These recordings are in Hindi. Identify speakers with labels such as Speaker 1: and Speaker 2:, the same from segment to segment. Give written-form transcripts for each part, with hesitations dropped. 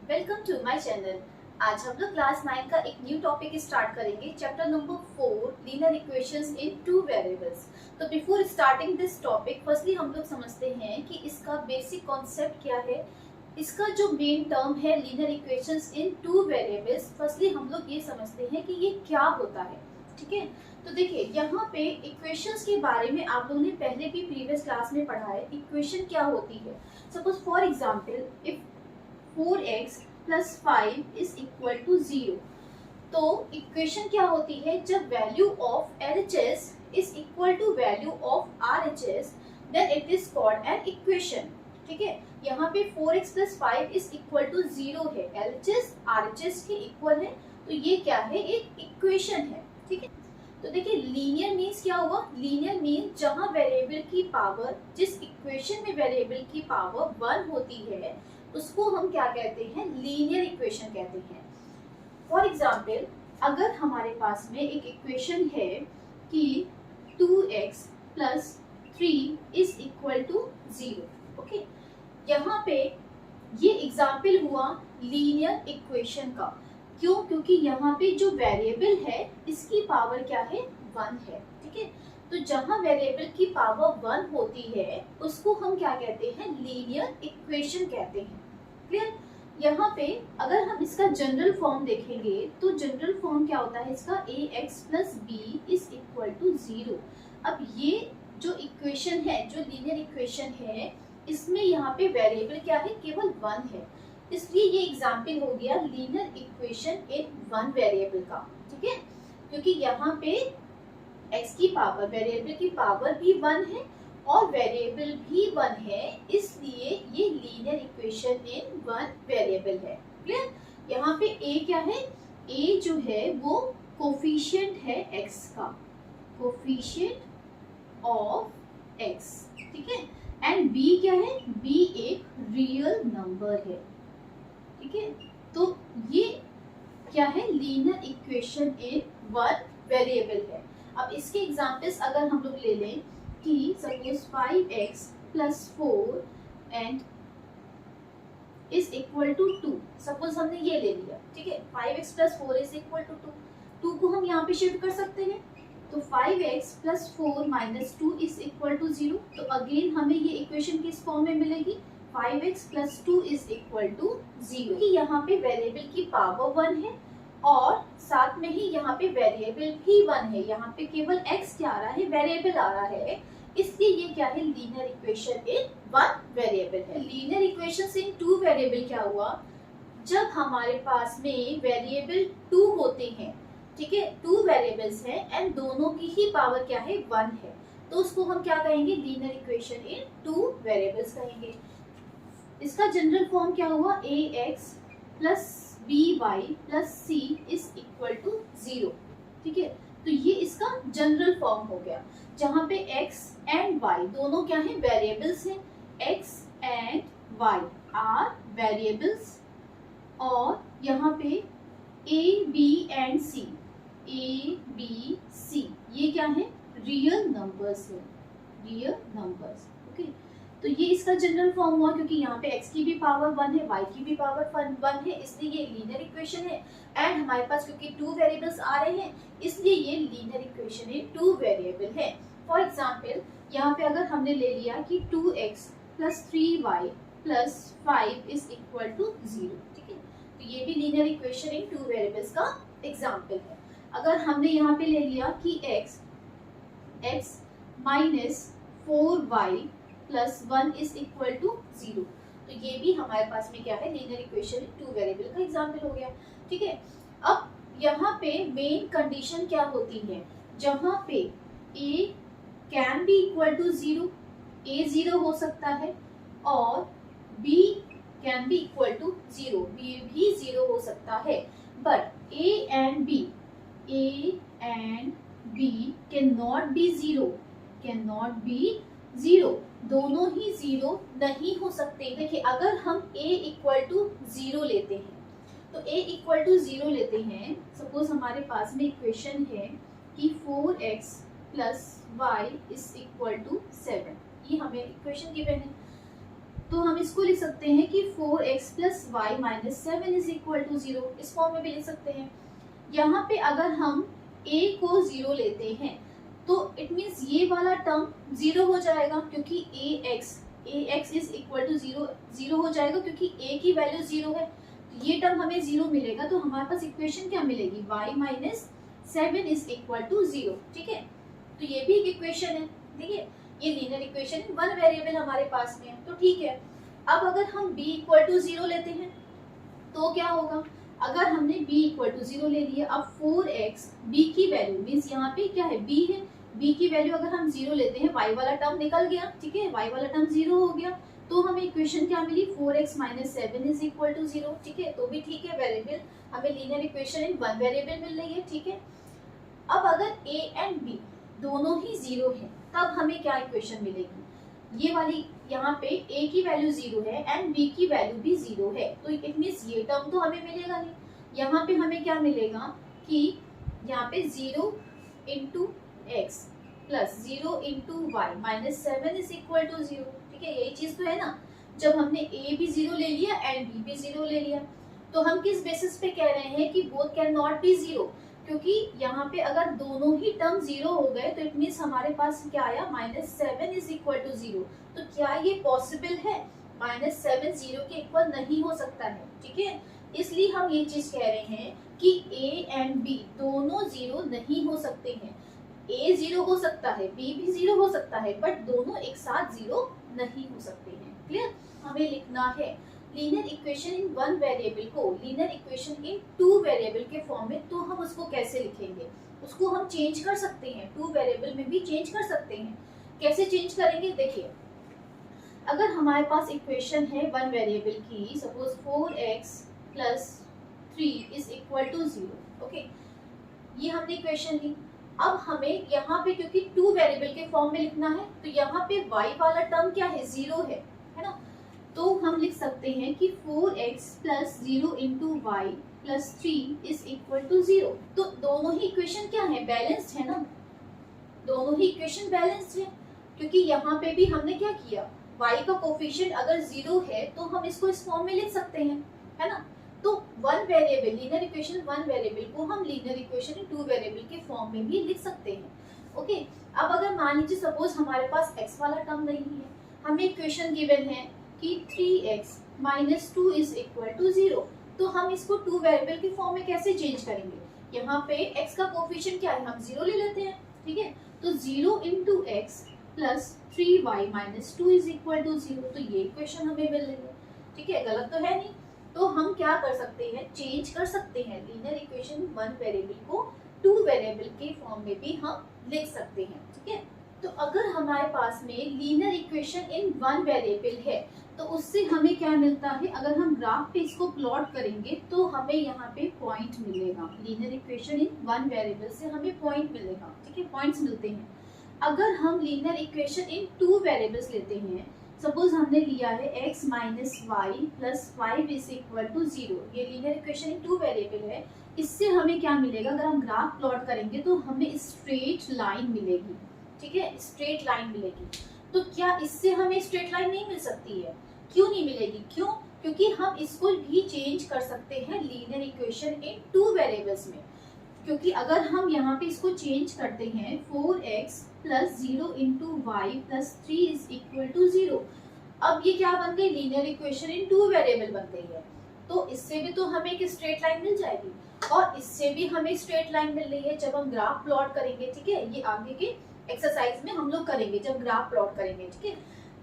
Speaker 1: Welcome to my channel. आज हम लोग क्लास 9 का एक न्यू टॉपिक स्टार्ट करेंगे, chapter number 4 linear equations in two variables. तो before starting this topic firstly हम लोग समझते हैं कि इसका बेसिक कॉन्सेप्ट क्या है। इसका जो मेन टर्म है linear equations in two variables, firstly हम लोग ये समझते हैं कि ये क्या होता है। ठीक है, तो देखिए यहाँ पे इक्वेशंस के बारे में आप लोगों ने पहले भी प्रीवियस क्लास में पढ़ा है। इक्वेशन क्या होती है, suppose for example if 4x plus 5 is equal to 0, तो इक्वेशन क्या होती है, जब value of LHS is equal to value of RHS then it is called an equation. ठीक है, यहाँ पे 4x plus 5 is equal to 0 है, LHS RHS के इक्वल है, तो ये क्या है, एक इक्वेशन है। ठीक है, तो देखिए लीनियर मीन्स क्या हुआ, लीनियर मीन्स जहां वेरिएबल की पावर, जिस इक्वेशन में वेरिएबल की पावर 1 होती है उसको हम क्या कहते हैं, लीनियर इक्वेशन कहते हैं। फॉर एग्जाम्पल अगर हमारे पास में एक इक्वेशन है कि 2x plus 3 is equal to 0, okay, यहाँ पे ये एग्जाम्पल हुआ लीनियर इक्वेशन का। क्यों? क्योंकि यहाँ पे जो वेरिएबल है इसकी पावर क्या है, 1 है। ठीक है, तो जहां वेरिएबल की पावर 1 होती है उसको हम क्या कहते हैं, लीनियर इक्वेशन कहते हैं। क्लियर? यहाँ पे अगर हम इसका जनरल फॉर्म देखेंगे तो जनरल फॉर्म क्या होता है इसका, ax plus b is equal to 0। अब ये जो इक्वेशन है, जो लीनियर इक्वेशन है, इसमें यहाँ पे वेरिएबल क्या है, केवल 1 है, इसलिए ये एग्जाम्पल हो गया लीनियर इक्वेशन इन 1 वेरिएबल का। ठीक है, क्योंकि यहाँ पे x की पावर, वेरिएबल की पावर भी 1 है और वेरिएबल भी 1 है, इसलिए ये लीनियर इक्वेशन इन 1 वेरिएबल है। क्लियर? यहाँ पे a क्या है, a जो है वो कोफिशिएंट है x का, कोफिशिएंट ऑफ x। ठीक है, एंड b क्या है, b एक रियल नंबर है। ठीक है, तो ये क्या है, लीनियर इक्वेशन इन 1 वेरिएबल है। अब इसके एग्जाम्पल्स अगर हम लोग ले लें कि suppose 5x plus 4 and is equal to 2, suppose हमने ये ले लिया। ठीक है, 5x plus 4 is equal to 2 को हम यहाँ पे शिफ्ट कर सकते हैं, तो 5x plus 4 minus 2 is equal to 0। तो अगेन हमें ये इक्वेशन किस फॉर्म में मिलेगी, 5x plus 2 is equal to 0, कि यहाँ पे वेरिएबल की पावर 1 है और साथ में ही यहाँ पे वेरिएबल भी 1 है, यहाँ पे केवल x क्या आ रहा है, वेरिएबल आ रहा है, इसलिए ये क्या है, लीनियर इक्वेशन इन 1 वेरिएबल है। लीनियर इक्वेशन इन 2 वेरिएबल क्या हुआ, जब हमारे पास में वेरिएबल 2 होते हैं। ठीक है, 2 वेरिएबल्स हैं एंड दोनों की ही पावर क्या है, 1 है, तो उसको हम क्या कहेंगे, लीनियर इक्वेशन इन 2 वेरिएबल्स कहेंगे। इसका जनरल फॉर्म क्या हुआ, ax plus by plus c is equal to 0। ठीक है, तो ये इसका जनरल फॉर्म हो गया, जहां पे x एंड y दोनों क्या है, वेरिएबल्स हैं। x and y are variables और यहाँ पे a b and c, a b c ये क्या है, रियल नंबर्स है, रियल नंबर्स। ओके, तो ये इसका जनरल फॉर्म हुआ, क्योंकि यहाँ पे x की भी पावर 1 है, y की भी पावर 1 है, इसलिए ये लीनियर इक्वेशन है। एंड हमारे पास क्योंकि 2 वेरिएबल्स आ रहे हैं, इसलिए ये लीनियर इक्वेशन है, 2 वेरिएबल है। फॉर एग्जाम्पल यहाँ पे अगर हमने ले लिया कि 2x plus 3y plus 5 is equal to 0। ठीक है, तो ये भी लीनियर इक्वेशन इन 2 वेरिएबल्स का एग्जाम्पल है। अगर हमने यहाँ पे ले लिया कि x minus 4y plus 1 is equal to 0, तो ये भी हमारे पास में क्या है, लीनियर इक्वेशन 2 वेरिएबल का एग्जांपल हो गया। ठीक है, अब यहाँ पे मेन कंडीशन क्या होती है, जहाँ पे a can be equal to 0, a 0 हो सकता है, और b can be equal to 0, b भी 0 हो सकता है, but a and b can not be 0, can not be 0, दोनों ही 0 नहीं हो सकते। देखिए अगर हम a इक्वल टू 0 लेते हैं, तो a इक्वल टू 0 लेते हैं, सपोज हमारे पास में इक्वेशन है कि 4x plus y is equal to 7, ये हमें इक्वेशन गिवन है। तो हम इसको लिख सकते हैं कि 4x plus y minus 7 is equal to 0, इस फॉर्म में भी लिख सकते हैं। यहाँ पे अगर हम a को 0 लेते हैं तो इट मीन्स ये वाला टर्म 0 हो जाएगा, क्योंकि ax इज इक्वल टू 0 हो जाएगा, क्योंकि a की वैल्यू 0 है, तो ये टर्म हमें 0 मिलेगा। तो हमारे पास इक्वेशन क्या मिलेगी, y minus 7 is equal to 0। ठीक है, तो ये भी एक इक्वेशन है। देखिए ये लीनियर इक्वेशन है, वन वेरिएबल हमारे पास में है, तो ठीक है। अब अगर हम b इक्वल टू 0 लेते हैं तो क्या होगा, अगर हमने b इक्वल टू 0 ले लिया, अब 4x b की वैल्यू मीन्स यहाँ पे क्या है, b है, b की वैल्यू अगर हम 0 लेते हैं, y वाला टर्म निकल गया, ठीक है, y वाला टर्म 0 हो गया, तो हमें इक्वेशन क्या मिली, 4x minus 7 is equal to 0। ठीक है, तो भी ठीक है, वेरिएबल हमें linear equation in one variable मिल रही है। ठीक है, अब अगर a एंड b दोनों ही 0 है तब हमें क्या इक्वेशन मिलेगी, ये वाली, यहाँ पे a की वैल्यू 0 है एंड b की वैल्यू भी 0 है, तो इट मीन्स ये टर्म तो हमें मिलेगा नहीं। यहाँ पे हमें क्या मिलेगा कि यहाँ पे 0 into x plus 0 into y minus 7 is equal to 0। ठीक है, यही चीज तो है ना, जब हमने a भी 0 ले लिया एंड b भी 0 ले लिया, तो हम किस बेसिस पे कह रहे हैं कि बोथ कैन नॉट बी 0, क्योंकि यहाँ पे अगर दोनों ही टर्म 0 हो गए तो इट मीन्स हमारे पास क्या आया, माइनस 7 इज इक्वल टू 0। तो क्या ये पॉसिबल है, माइनस 7 0 के इक्वल नहीं हो सकता है। ठीक है, इसलिए हम ये चीज कह रहे हैं कि a एंड b दोनों 0 नहीं हो सकते हैं। a 0 हो सकता है, b भी 0 हो सकता है, बट दोनों एक साथ 0 नहीं हो सकते हैं। क्लियर, हमें लिखना है linear equation in one variable को linear equation in two variable के फॉर्म में, तो हम उसको कैसे लिखेंगे, उसको हम चेंज कर सकते हैं, टू वेरिएबल में भी चेंज कर सकते हैं। कैसे चेंज करेंगे, देखिए अगर हमारे पास इक्वेशन है वन वेरिएबल की, suppose 4x plus 3 is equal to 0। Okay, ये हमने इक्वेशन ली। अब हमें यहाँ पे क्योंकि टू वेरिएबल के फॉर्म में लिखना है, तो यहाँ पे y वाला टर्म क्या है, 0 है ना, तो हम लिख सकते हैं कि 4x plus 0 into y plus 3 is equal to 0। तो दोनों ही इक्वेशन क्या है, बैलेंस्ड है ना, दोनों ही इक्वेशन बैलेंस्ड है, क्योंकि यहाँ पे भी हमने क्या किया, y का कोफिशिएंट अगर 0 है तो हम इसको इस फॉर्म में लिख सकते हैं, है ना। तो one variable linear equation one variable को हम लीनियर इक्वेशन टू वेरिएबल के फॉर्म में भी लिख सकते हैं। ओके, अब अगर मान लीजिए सपोज हमारे पास x वाला टर्म नहीं है, हमें इक्वेशन गिवन है कि 3x minus 2 is equal to 0, तो हम इसको टू वेरिएबल के फॉर्म में कैसे चेंज करेंगे, यहाँ पे x का कोफिशिएंट क्या है, हम 0 ले लेते हैं। ठीक है, तो 0 into x plus 3y minus 2 is equal to 0, तो ये इक्वेशन हमें मिल रही है। ठीक है, गलत तो है नहीं, तो हम क्या कर सकते हैं, चेंज कर सकते हैं लीनियर इक्वेशन वन वेरिएबल को टू वेरिएबल के फॉर्म में भी हम लिख सकते हैं। ठीक है, तो अगर हमारे पास में linear equation in one variable है तो उससे हमें क्या मिलता है, अगर हम ग्राफ पे इसको प्लॉट करेंगे तो हमें यहाँ पे पॉइंट मिलेगा, linear equation in one variable से हमें पॉइंट मिलेगा। ठीक है, पॉइंट्स मिलते हैं। अगर हम linear equation in two variables लेते हैं, सपोज हमने लिया है x minus y plus 5 is equal to 0, ये linear equation in two variable है, इससे हमें क्या मिलेगा, अगर हम ग्राफ प्लॉट करेंगे तो हमें स्ट्रेट लाइन मिलेगी। ठीक है, स्ट्रेट लाइन मिलेगी। तो क्या इससे हमें स्ट्रेट लाइन नहीं मिल सकती है, क्यों नहीं मिलेगी, क्यों, क्योंकि हम इसको भी चेंज कर सकते हैं linear equation in two variables में, क्योंकि अगर हम यहाँ पे इसको चेंज करते हैं 4x plus 0 into y plus 3 is equal to 0, अब ये क्या बन गई, linear equation in two variable बन गई है। तो इससे भी तो हमें एक स्ट्रेट लाइन मिल जाएगी और इससे भी हमें स्ट्रेट लाइन मिल रही है जब हम ग्राफ प्लॉट करेंगे। ठीक है, ये आगे के एक्सरसाइज में हम लोग करेंगे जब ग्राफ प्लॉट करेंगे। ठीक है,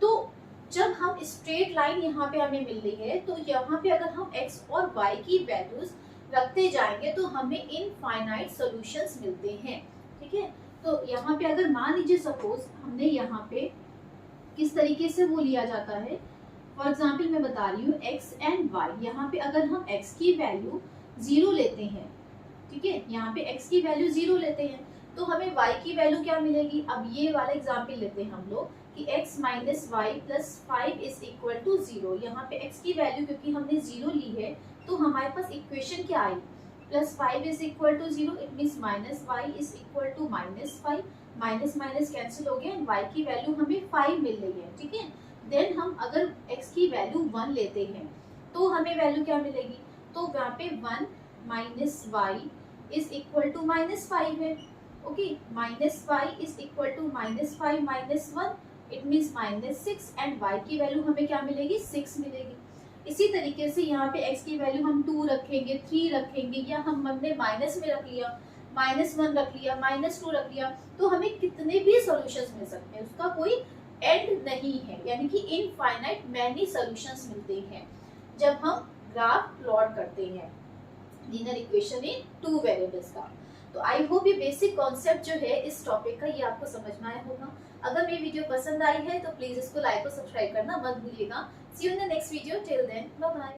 Speaker 1: तो जब हम स्ट्रेट लाइन यहाँ पे हमें मिल रही है, तो यहाँ पे अगर हम x और y की वैल्यूज रखते जाएंगे तो हमें इनफाइनाइट सॉल्यूशंस मिलते हैं। ठीक है, तो यहाँ पे अगर मान लीजिए सपोज हमने यहाँ पे किस तरीके से वो लिया जाता है, फॉर एग्जाम्पल मैं बता रही हूँ x एंड y, यहाँ पे अगर हम x की वैल्यू 0 लेते हैं, ठीक है, यहाँ पे x की वैल्यू 0 लेते हैं तो हमें y की वैल्यू क्या मिलेगी। अब ये वाला एग्जाम्पल लेते हैं हम लोग कि x minus y plus 5 is equal to 0, यहाँ पे x की वैल्यू क्योंकि हमने 0 ली है तो हमारे पास इक्वेशन क्या आई, plus 5 is equal to 0, it means minus y is equal to minus 5, minus minus cancel हो गया एंड y की वैल्यू हमें 5 मिल रही है। ठीक है, देन हम अगर x की वैल्यू 1 लेते हैं तो हमें वैल्यू क्या मिलेगी, तो वहाँ पे 1 minus y is equal to -5 है। Okay, -5 is equal to -5 minus 1, it means -6 and y की वैल्यू हमें क्या मिलेगी, 6 मिलेगी। इसी तरीके से यहाँ पे x की वैल्यू हम 2 रखेंगे, 3 रखेंगे, या हमने माइनस में रख लिया, -1 रख लिया, -2 रख लिया, तो हमें कितने भी सॉल्यूशंस मिल सकते हैं, उसका कोई एंड नहीं है, यानी कि इनफाइनाइट मैनी सॉल्यूशंस मिलते हैं जब हम ग्राफ प्लॉट करते हैं लीनियर इक्वेशन इन 2 वेरिएबल्स का। तो आई होप ये बेसिक कॉन्सेप्ट जो है इस टॉपिक का, ये आपको समझ में आया होगा। अगर मेरी वीडियो पसंद आई है तो प्लीज इसको लाइक और सब्सक्राइब करना मत भूलिएगा। See you in the next video, till then bye bye.